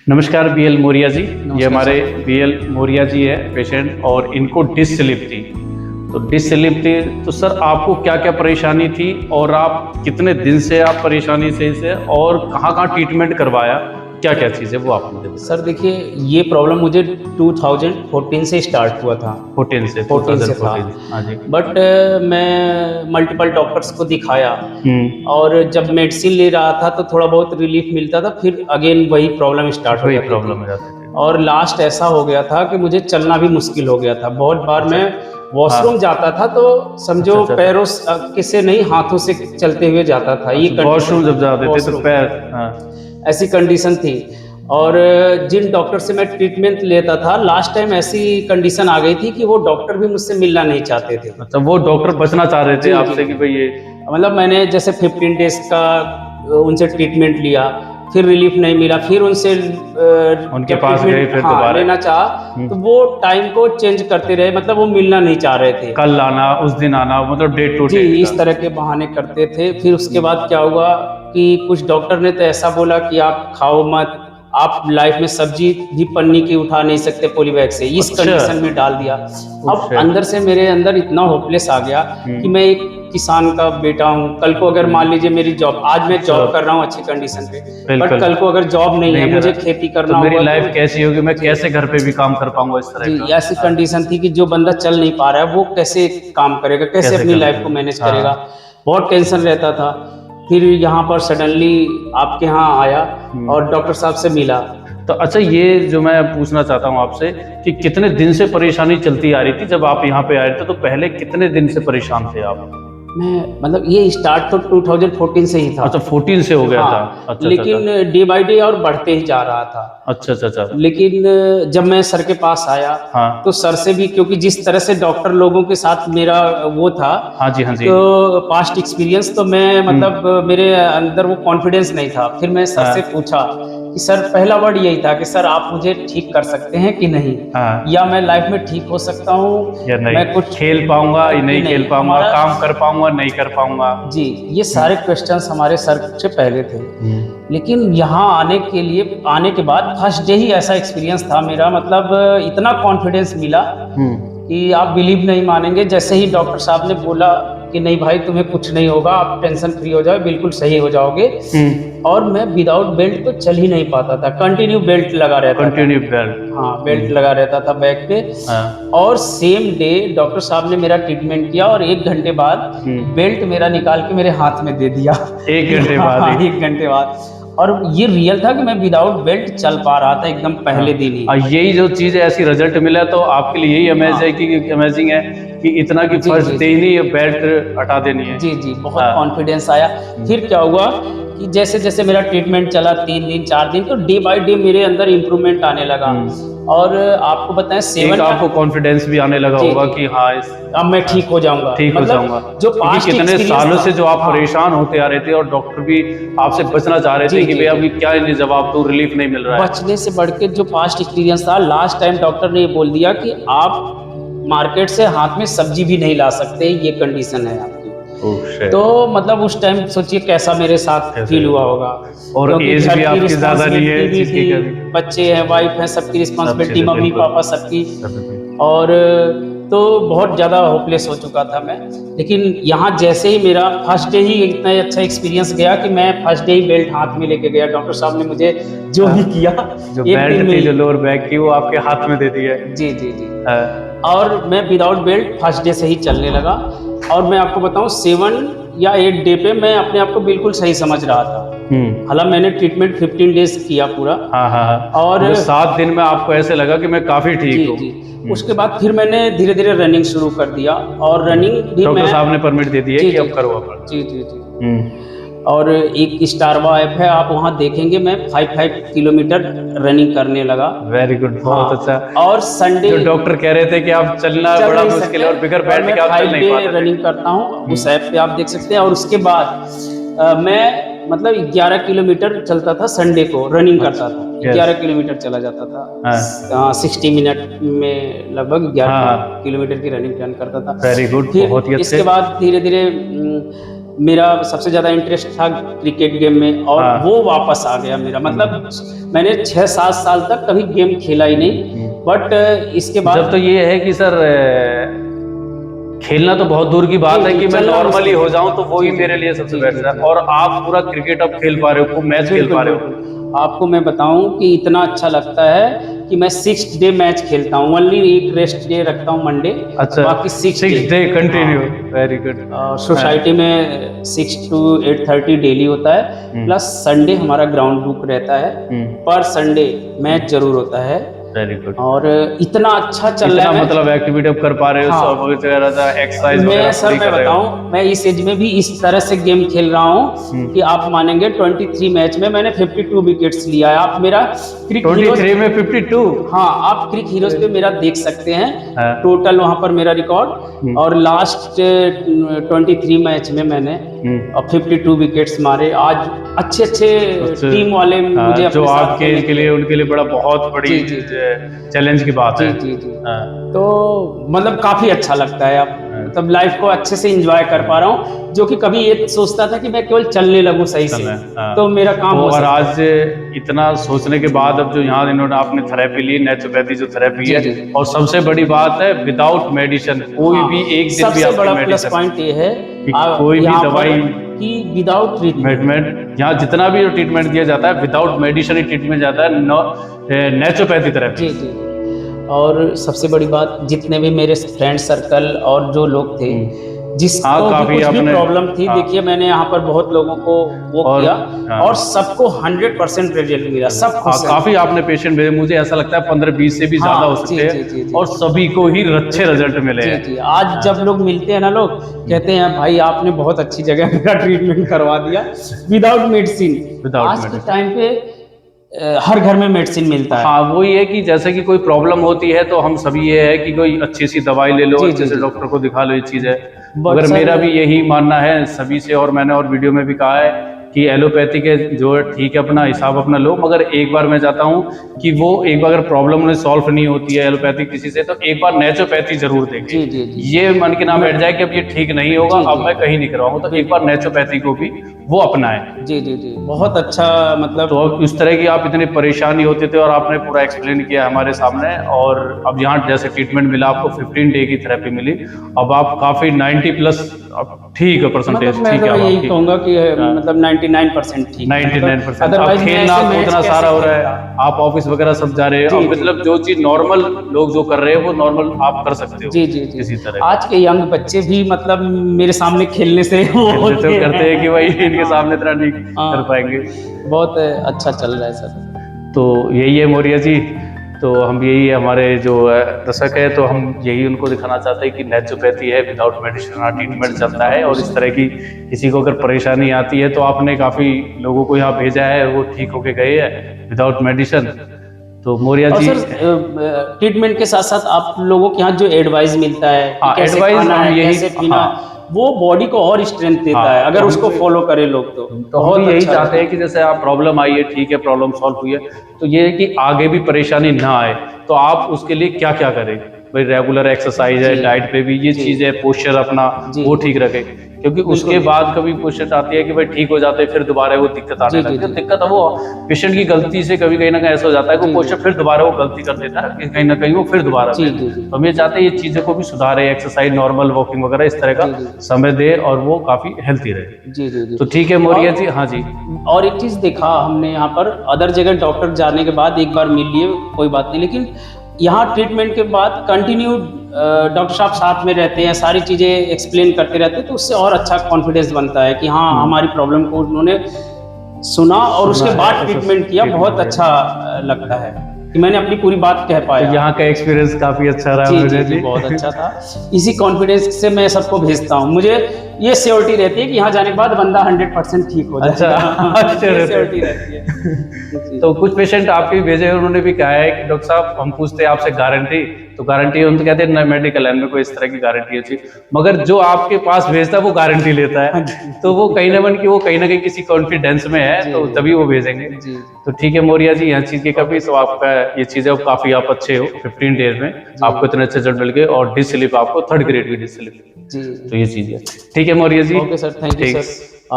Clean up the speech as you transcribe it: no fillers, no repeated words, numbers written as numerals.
नमस्कार बीएल मौर्या जी। ये हमारे सर। बीएल मौर्या जी है पेशेंट, और इनको डिस्क स्लिप थी। तो डिस्क स्लिप थी तो सर आपको क्या क्या परेशानी थी, और आप कितने दिन से आप परेशानी से और कहाँ कहाँ ट्रीटमेंट करवाया, क्या क्या चीज़ है वो आप मुझे सर देखिए, ये प्रॉब्लम मुझे 2014 से स्टार्ट हुआ था। 14 से 14 से था। 2014। हाँ जी। बट मैं मल्टीपल डॉक्टर्स को दिखाया, हम्म। और जब मेडिसिन ले रहा था तो थोड़ा बहुत रिलीफ मिलता था, फिर अगेन वही प्रॉब्लम स्टार्ट हो वही जाती प्रॉब्लम थी। हो जाती थी। और लास्ट ऐसा हो गया था कि मुझे चलना भी मुश्किल हो गया था। बहुत बार अच्छा। मैं हाँ। वॉशरूम जाता था तो अच्छा समझो अच्छा अच्छा। पैरों के से नहीं, हाथों से चलते हुए जाता था। ये अच्छा, कंडीशन वॉशरूम थी। जब जाते थे तो वॉशरूम, पैर। हाँ। ऐसी कंडीशन थी। और जिन डॉक्टर से मैं ट्रीटमेंट लेता था, लास्ट टाइम ऐसी कंडीशन आ गई थी कि वो डॉक्टर भी मुझसे मिलना नहीं चाहते थे। अच्छा, वो डॉक्टर बचना चाह रहे थे जी जी आपसे कि जी। भाई ये। मतलब मैंने जैसे 15 डेज का उनसे ट्रीटमेंट लिया, फिर रिलीफ नहीं मिला, फिर उनसे उनके जब पास गए ट्रीटमेंट फिर हाँ दोबारा। लेना चाहा, तो वो टाइम को चेंज करते रहे। मतलब वो मिलना नहीं चाह रहे थे। कल आना, उस दिन आना, मतलब डेट टू जी, डेट का। इस तरह के बहाने करते थे। फिर उसके बाद क्या हुआ कि कुछ डॉक्टर ने तो ऐसा बोला कि आप खाओ मत, आप लाइफ में सब्जी भी पन्नी की उठा नहीं सकते पॉली बैग से, इस अच्छा। कंडीशन में डाल दिया। ओह अब शिट। अंदर से मेरे अंदर इतना होपलेस आ गया कि मैं एक किसान का बेटा हूँ। कल को अगर मान लीजिए मेरी जॉब, आज मैं जॉब सब। कर रहा हूँ अच्छी कंडीशन पे, बट बिल्कुल। कल को अगर जॉब नहीं है, नहीं करा मुझे खेती तो करना मेरी होगा लाइफ तो कैसी होगी, मैं जी कैसे घर पे भी काम कर पाऊंगा इस तरह जी, का। ऐसी हाँ। कंडीशन थी कि जो बंदा चल नहीं पा रहा है वो कैसे काम करेगा, कैसे कैसे अपनी काम लाइफ को मैनेज करेगा। करेगा। हाँ। बहुत टेंशन रहता था। फिर यहाँ पर सडनली आपके यहाँ आया और डॉक्टर साहब से मिला। तो अच्छा, ये जो मैं पूछना चाहता हूँ आपसे कि कितने दिन से परेशानी चलती आ रही थी जब आप यहाँ पे आए थे, तो पहले कितने दिन से परेशान थे आप। मैं मतलब ये स्टार्ट तो 2014 से ही था। अच्छा, 14 से हो गया था। हाँ, अच्छा अच्छा अच्छा। लेकिन डे बाय डे और बढ़ते ही जा रहा था। अच्छा अच्छा अच्छा। लेकिन जब मैं सर के पास आया, हाँ। तो सर से भी, क्योंकि जिस तरह से डॉक्टर लोगों के साथ मेरा वो था, हाँ जी हाँ जी। तो पास्ट एक्सपीरियंस, तो मैं मतलब मेरे अंदर वो कॉन्फिडेंस नहीं था। फिर मैं सर से हाँ पूछा कि सर, पहला वर्ड यही था कि सर आप मुझे ठीक कर सकते हैं कि नहीं, हाँ। या मैं लाइफ में ठीक हो सकता हूँ, या नहीं मैं कुछ खेल पाऊंगा या कि नहीं खेल नहीं पाऊंगा, हमारा। काम कर पाऊंगा नहीं कर पाऊंगा। जी, ये सारे क्वेश्चंस हमारे सर से पहले थे। लेकिन यहाँ आने के बाद फर्स्ट डे ही ऐसा एक्सपीरियंस था मेरा, मतलब इतना कॉन्फिडेंस मिला कि आप बिलीव नहीं मानेंगे। जैसे ही डॉक्टर साहब ने बोला कि नहीं भाई तुम्हें कुछ नहीं होगा, आप टेंशन फ्री हो जाओ, बिल्कुल सही हो जाओगे। और मैं विदाउट बेल्ट तो चल ही नहीं पाता था, कंटिन्यू बेल्ट लगा रहता था। Continue belt. हाँ, बेल्ट लगा रहता था बैक पे। हाँ। और सेम डे डॉक्टर साहब ने मेरा ट्रीटमेंट किया, और 1 घंटे बाद बेल्ट मेरा निकाल के मेरे हाथ में दे दिया। 1 घंटे बाद हाँ, ही। 1 घंटे बाद। और ये रियल था कि मैं विदाउट बेल्ट चल पा रहा था एकदम हाँ। पहले दिन ही। और यही जो चीज ऐसी रिजल्ट मिला, तो आपके लिए यही अमेजिंग है कि इतना कि जी फर्स्ट जी डे जी ही ये बेल्ट हटा देनी है। जी जी, बहुत हाँ। कॉन्फिडेंस आया। फिर क्या हुआ कि जैसे जैसे मेरा ट्रीटमेंट चला, 3 दिन 4 दिन, तो डे बाय डे मेरे अंदर इम्प्रूवमेंट आने लगा। और आपको बताएं, एक 7 या आपको कॉन्फिडेंस भी आने लगा जी होगा जी, कि हाँ इस। अब मैं हाँ, ठीक हो जाऊंगा। ठीक हो जाऊंगा, मतलब जो क्योंकि पास्ट कितने एक्सपीरियंस सालों था। से जो आप हाँ परेशान होते आ रहे थे, और डॉक्टर भी आपसे बचना चाह रहे थे जी कि जी भैया जी, अभी क्या इन्हें जवाब दूं, रिलीफ नहीं मिल रहा है। बचने से बढ़ के जो पास्ट एक्सपीरियंस था, लास्ट टाइम डॉक्टर ने ये बोल दिया कि आप मार्केट से हाथ में सब्जी भी नहीं ला सकते, ये कंडीशन है आपकी। Oh shit. तो मतलब उस टाइम सोचिए कैसा मेरे साथ कैसे। फील हुआ होगा। और क्योंकि एज घर भी की आपकी ज्यादा नहीं है रिस्पॉन्सिबिलिटी भी जिसकी थी, कभी। बच्चे हैं, वाइफ है, सबकी सब रिस्पॉन्सिबिलिटी, चीजें मम्मी बिल्कुल। पापा सबकी। सब बिल्कुल। और तो बहुत ज़्यादा होपलेस हो चुका था मैं। लेकिन यहाँ जैसे ही मेरा फर्स्ट डे ही इतना अच्छा एक्सपीरियंस गया कि मैं फर्स्ट डे ही बेल्ट हाथ में लेके गया। डॉक्टर साहब ने मुझे जो हाँ, भी किया, जो 1 दिन बेल्ट में थी, ही। जो लोअर बैग की, वो आपके हाथ में दे दी है। जी जी जी। हाँ। और मैं विदाउट बेल्ट फर्स्ट डे से ही चलने लगा। और मैं आपको बताऊं, 7 या 8 डे पे मैं अपने आप को बिल्कुल सही समझ रहा था। हालांकि मैंने ट्रीटमेंट 15 डेज किया पूरा। हाँ हाँ हाँ, और मतलब 7 दिन में आपको ऐसे लगा कि मैं काफी ठीक जी हूँ। जी, उसके बाद फिर मैंने धीरे धीरे रनिंग शुरू कर दिया, और रनिंग भी डॉक्टर मैं। साहब ने परमिट दे दी है जी कि जी अब करो अपन। जी जी जी। हम्म। और एक स्टारवा ऐप है, आप वहाँ देखेंगे, मैं 5 किलोमीटर रनिंग करने लगा। वेरी गुड, बहुत अच्छा। हाँ, और संडे जो डॉक्टर कह रहे थे कि आप चलना चल बड़ा नहीं मुश्किल है सकते, और बिगर और बेल्ट मैं के आप चल 5 नहीं डे पाते थे। रनिंग करता हूँ। उस ऐप पे आप देख सकते हैं। और उसके बाद मैं मतलब 11 किलोमीटर चलता था संडे को, रनिंग करता था। अच्छा। यस। 11 किलोमीटर चला जाता था। हाँ 60 मिनट में लगभग 11 हाँ। किलोमीटर की रनिंग रन करता था। वेरी गुड, फिर बहुत ही अच्छे। इसके बाद धीरे धीरे मेरा सबसे ज़्यादा इंटरेस्ट था क्रिकेट गेम में, और हाँ। वो वापस आ गया मेरा। मतलब मैंने 6-7 साल तक कभी गेम खेला ही नहीं, बट इसके बाद जब तो ये है कि सर खेलना तो बहुत दूर की बात जी, है जी, कि मैं चलना नॉर्मली मुश्किल हो है। जाऊं तो वो ही जी, मेरे जी, लिए सबसे जी, बेस्ट जी, है। जी। और आप पूरा क्रिकेट अब खेल पा रहे हो, खूब मैच खेल बिल्कुल, पा रहे हो। बिल्कुल। आपको मैं बताऊँ कि इतना अच्छा लगता है कि मैं 6 डे मैच खेलता हूँ, ओनली एक रेस्ट डे रखता हूँ मंडे, अच्छा, बाकी 6 6 डे कंटिन्यू, हाँ। Very good. सोसाइटी में 6 to 8:30 डेली होता है, प्लस संडे हमारा ग्राउंड बुक रहता है, पर संडे मैच जरूर होता है। Very good. और इतना अच्छा चल रहा इतना है मैच। मतलब एक्टिविटी अब कर पा रहे हो, सब हाँ, वगैरह एक्सरसाइज वगैरह मैं पूरी सर मैं कर रहे हो। बताऊं, मैं इस एज में भी इस तरह से गेम खेल रहा हूं कि आप मानेंगे 23 मैच में मैंने 52 विकेट्स लिया है। आप मेरा क्रिक हीरोज 23 में 52। हाँ, आप क्रिक हीरोज पे मेरा देख सकते हैं हाँ। टोटल वहां पर मेरा रिकॉर्ड। और लास्ट 23 मैच में मैंने 52 विकेट्स मारे। आज अच्छे अच्छे अच्छा, टीम वाले हाँ, मुझे जो अपने साथ आपके खेलने एज के के लिए, लिए। उनके लिए बड़ा बहुत बड़ी जी, जी, जी। चैलेंज की बात जी, है। जी, जी। हाँ, तो मतलब काफ़ी अच्छा लगता है अब, हाँ। मतलब लाइफ को अच्छे से एंजॉय कर पा रहा हूँ, जो कि कभी ये सोचता था कि मैं केवल चलने लगूँ सही चल से, रहा है, हाँ। तो मेरा काम तो हो और सकता आज है। इतना सोचने के बाद अब जो यहाँ इन्होंने आपने थेरेपी ली, नेचुरोपैथी जो थेरेपी जी, है, जी। और सबसे बड़ी बात है विदाउट मेडिसिन, कोई हाँ, भी एक दिन भी सबसे आपकी बड़ा प्लस मेडिसिन पॉइंट ये है कि कोई भी यहाँ पर दवाई कि विदाउट ट्रीटमेंट। ट्रीटमेंट, यहाँ जितना भी ट्रीटमेंट दिया जाता है विदाउट मेडिसिन ही ट्रीटमेंट जाता है, नेचुरोपैथी थेरेपी। जी, जी, जी। और सबसे बड़ी बात, जितने भी मेरे फ्रेंड सर्कल और जो लोग थे, हाँ, जिसको भी काफी कुछ भी आपने, प्रॉब्लम थी, हाँ, देखिए मैंने यहाँ पर बहुत लोगों को वो और किया, हाँ, और सबको 100% रिजल्ट मिला, सब हाँ, खुश हैं। काफी आपने पेशेंट भेजे, मुझे ऐसा लगता है 15-20 से भी ज्यादा हो हाँ, जी, सकते जी, जी, हैं, जी। और सभी को ही अच्छे रिजल्ट मिले जी, हैं। जी। आज हाँ, जब लोग मिलते हैं ना, लोग कहते हैं भाई आपने बहुत अच्छी जगह मेरा ट्रीटमेंट करवा दिया विदाउट मेडिसिन। विदाउट आज के मेडिसिन। टाइम पे हर घर में मेडिसिन मिलता है। हाँ, वही है कि जैसे कि कोई प्रॉब्लम होती है तो हम सभी ये है कि कोई अच्छी सी दवाई ले लो, जी, अच्छे जी, से जी। डॉक्टर को दिखा लो, ये चीज़ है। बट मगर सर मेरा भी यही मानना है सभी से, और मैंने और वीडियो में भी कहा है कि एलोपैथी के जो है ठीक है, अपना हिसाब अपना लो, मगर एक बार मैं चाहता हूँ कि वो एक बार अगर प्रॉब्लम उन्हें सॉल्व नहीं होती है एलोपैथी किसी से, तो एक बार नेचुरोपैथी जरूर देंगे। जी, जी, जी। ये मन के ना मैं बैठ जाए कि अब ये ठीक नहीं होगा, जी, अब मैं जी। कहीं नहीं करवाऊंगा, तो एक बार बिल्कुल। नेचुरोपैथी को भी वो अपनाएं। जी, जी, जी। बहुत अच्छा तो मतलब अब इस तरह की आप इतनी परेशानी होते थे और आपने पूरा एक्सप्लेन किया हमारे सामने, और अब यहाँ जैसे ट्रीटमेंट मिला आपको, 15 डे की थेरेपी मिली, अब आप काफी 90 प्लस, अब ठीक है, मतलब परसेंटेज मैं ठीक तो है अब यही आपकी। कहूँगा कि मतलब 99% ठीक है, मतलब 99%। अब अदरवाइज़ मैं खेलना ऐसे मैच कूदना कैसे सारा हो रहा खेलता? है, आप ऑफिस वगैरह सब जा रहे हो, जी, अब जी। मतलब जो चीज नॉर्मल लोग जो कर रहे हैं वो नॉर्मल आप कर सकते हो जी, जी, जी। किसी तरह आज का। के यंग बच्चे भी मतलब मेरे सामने खेलने से वो खेलते तो होते करते हैं कि भाई हैं। इनके हाँ, सामने इतना नहीं कर हाँ। पाएंगे। बहुत अच्छा चल रहा है सर। तो यही है मौर्य जी, तो हम यही हमारे जो दर्शक है, तो हम यही उनको दिखाना चाहते हैं कि नेचुरोपैथी है, विदाउट मेडिसिन ट्रीटमेंट जी, चलता है, और इस तरह की किसी को अगर परेशानी आती है तो आपने काफ़ी लोगों को यहाँ भेजा है, वो ठीक होके गए हैं विदाउट मेडिसिन। तो मौर्य और जी, सर ट्रीटमेंट के साथ-साथ आप लोगों के यहाँ जो एडवाइस मिलता है कि हाँ, कैसे एडवाइस खाना हम है, यही, कैसे पीना हाँ, है, वो बॉडी को और स्ट्रेंथ देता है, हाँ, तो अगर हम उसको भी, फॉलो करें लोग तो। तो हम भी बहुत यही अच्छा चाहते हैं रहेगा। कि जैसे आप प्रॉब्लम आई है, ठीक है, प्रॉब्लम सॉल्व हुई है, तो ये है कि आगे भी परेशानी ना आए, तो आप उसके लिए क्या क्या करें। भाई रेगुलर एक्सरसाइज है, जी, डाइट पे भी ये जी, चीज़ है, पोस्चर अपना जी। वो ठीक रखे, क्योंकि उसके बिल्कुल। बाद कभी पोस्चर आती है कि भाई ठीक हो जाते हैं, फिर दोबारा वो दिक्कत आने जी, जी, लगती है। जी। दिक्कत है वो पेशेंट की गलती से कभी कहीं ना कहीं ऐसा हो जाता है कि जी, पोस्चर जी। फिर दोबारा वो गलती कर देता है कि कहीं ना कहीं वो फिर दोबारा जी, दे। जी, जी। तो हम ये चाहते हैं ये चीज़ों को भी सुधारे, एक्सरसाइज, नॉर्मल वॉकिंग वगैरह इस तरह का जी, जी। समय दे, और वो काफ़ी हेल्थी रहे। जी, जी, जी। तो ठीक है मौर्य जी, हाँ जी। और एक चीज़ देखा हमने यहाँ पर, अदर जगह डॉक्टर जाने के बाद एक बार मिल लिए कोई बात नहीं, लेकिन यहाँ ट्रीटमेंट के बाद कंटिन्यू डॉक्टर साहब साथ में रहते हैं, सारी चीज़ें एक्सप्लेन करते रहते हैं, तो उससे और अच्छा कॉन्फिडेंस बनता है कि हाँ, हमारी प्रॉब्लम को उन्होंने सुना और सुना उसके है, बाद ट्रीटमेंट किया। बहुत ट्रीटमेंट अच्छा लगता है कि मैंने अपनी पूरी बात कह तो पाया। यहाँ का एक्सपीरियंस काफ़ी अच्छा रहा जी, जी, मुझे जी, जी। बहुत अच्छा था। इसी कॉन्फिडेंस से मैं सबको भेजता हूँ। मुझे ये श्योरिटी रहती है कि यहाँ जाने के बाद बंदा 100% ठीक हो अच्छा, जाएगा। अच्छे ये रहते श्योरिटी हैं। रहती है। जी। तो कुछ पेशेंट आपके भी भेजे हैं, उन्होंने भी कहा है कि डॉक्टर साहब हम पूछते हैं आपसे गारंटी, तो गारंटी हम तो कहते हैं ना, मेडिकल लाइन में कोई इस तरह की गारंटी होती, मगर जो आपके पास भेजता है वो गारंटी लेता हाँ है, जी। तो वो कहीं ना मन की वो कहीं ना कहीं किसी कॉन्फिडेंस में है, जी, तो जी। तभी वो भेजेंगे। जी, जी। तो ठीक है मौर्य जी, यहाँ चीज़ की कभी तो आपका ये चीज़ है काफ़ी आप अच्छे हो, 15 डेज में जी। आपको इतने अच्छे रिजल्ट मिल गए, और डिस स्लिप आपको 3rd ग्रेड की डिस स्लिप। जी तो ये चीज़ है। ठीक है Maurya ji, okay sir, thank you ठीक। सर।